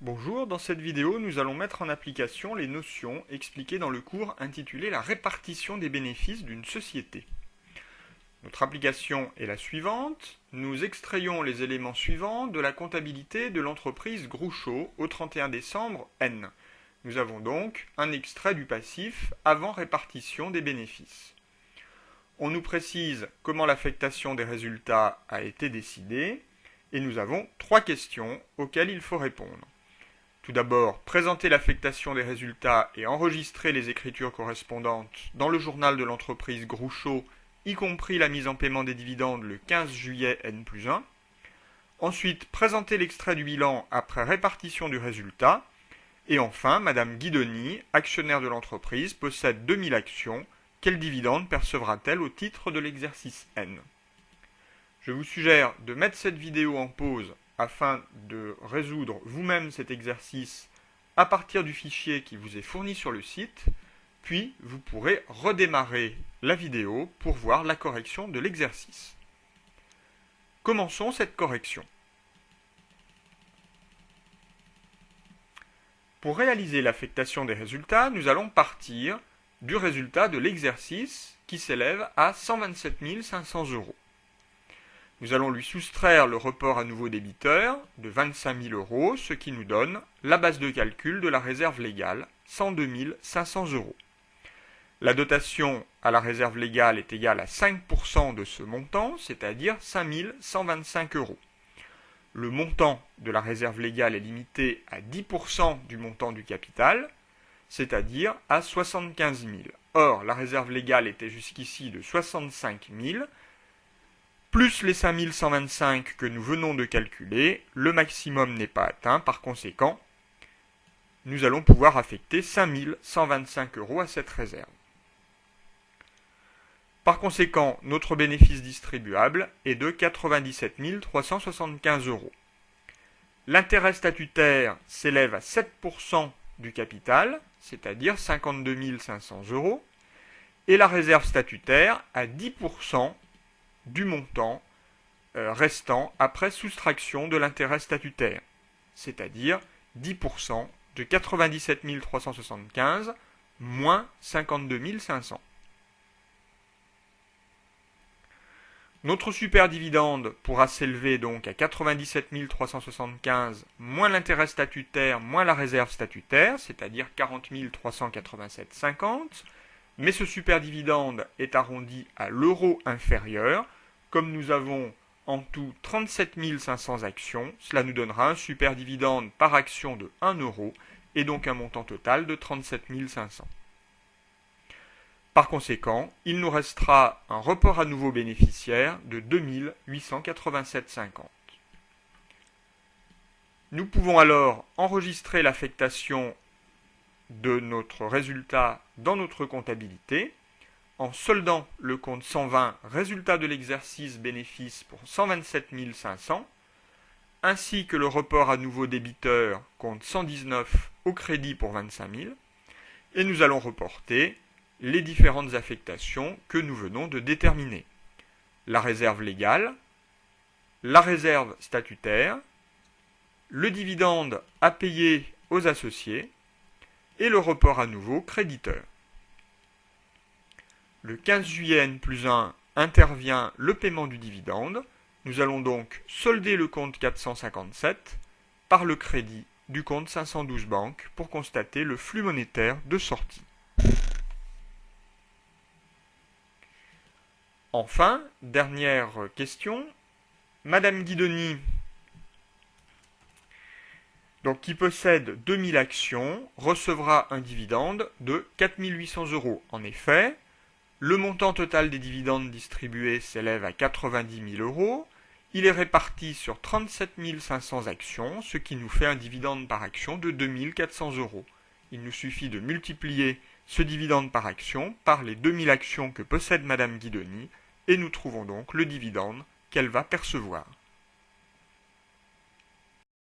Bonjour, dans cette vidéo, nous allons mettre en application les notions expliquées dans le cours intitulé La répartition des bénéfices d'une société. Notre application est la suivante. Nous extrayons les éléments suivants de la comptabilité de l'entreprise Groucho au 31 décembre N. Nous avons donc un extrait du passif avant répartition des bénéfices. On nous précise comment l'affectation des résultats a été décidée et nous avons trois questions auxquelles il faut répondre. Tout d'abord, présenter l'affectation des résultats et enregistrer les écritures correspondantes dans le journal de l'entreprise Groucho, y compris la mise en paiement des dividendes le 15 juillet N+1. Ensuite, présenter l'extrait du bilan après répartition du résultat. Et enfin, Madame Guidoni, actionnaire de l'entreprise, possède 2000 actions. Quel dividende percevra-t-elle au titre de l'exercice N? Je vous suggère de mettre cette vidéo en pause afin de résoudre vous-même cet exercice à partir du fichier qui vous est fourni sur le site, puis vous pourrez redémarrer la vidéo pour voir la correction de l'exercice. Commençons cette correction. Pour réaliser l'affectation des résultats, nous allons partir du résultat de l'exercice qui s'élève à 127 500 €. Nous allons lui soustraire le report à nouveau débiteur de 25 000 €, ce qui nous donne la base de calcul de la réserve légale, 102 500 €. La dotation à la réserve légale est égale à 5% de ce montant, c'est-à-dire 5 125 €. Le montant de la réserve légale est limité à 10% du montant du capital, c'est-à-dire à 75 000. Or, la réserve légale était jusqu'ici de 65 000, plus les 5 125 que nous venons de calculer, le maximum n'est pas atteint, par conséquent, nous allons pouvoir affecter 5 125 € à cette réserve. Par conséquent, notre bénéfice distribuable est de 97 375 €. L'intérêt statutaire s'élève à 7% du capital, c'est-à-dire 52 500 €, et la réserve statutaire à 10% du montant restant après soustraction de l'intérêt statutaire, c'est-à-dire 10% de 97 375 moins 52 500. Notre super dividende pourra s'élever donc à 97 375 moins l'intérêt statutaire moins la réserve statutaire, c'est-à-dire 40 387,50, mais ce super dividende est arrondi à l'euro inférieur. Comme nous avons en tout 37 500 actions, cela nous donnera un super dividende par action de 1 € et donc un montant total de 37 500. Par conséquent, il nous restera un report à nouveau bénéficiaire de 2 887,50. Nous pouvons alors enregistrer l'affectation de notre résultat dans notre comptabilité en soldant le compte 120 résultat de l'exercice bénéfice pour 127 500, ainsi que le report à nouveau débiteur compte 119 au crédit pour 25 000, et nous allons reporter les différentes affectations que nous venons de déterminer. La réserve légale, la réserve statutaire, le dividende à payer aux associés et le report à nouveau créditeur. Le 15 juillet N+1 intervient le paiement du dividende. Nous allons donc solder le compte 457 par le crédit du compte 512 banque pour constater le flux monétaire de sortie. Enfin, dernière question, Madame Guidoni, qui possède 2000 actions, recevra un dividende de 4 800 €. En effet, le montant total des dividendes distribués s'élève à 90 000 €. Il est réparti sur 37 500 actions, ce qui nous fait un dividende par action de 2 400 €. Il nous suffit de multiplier ce dividende par action par les 2000 actions que possède Madame Guidoni, et nous trouvons donc le dividende qu'elle va percevoir.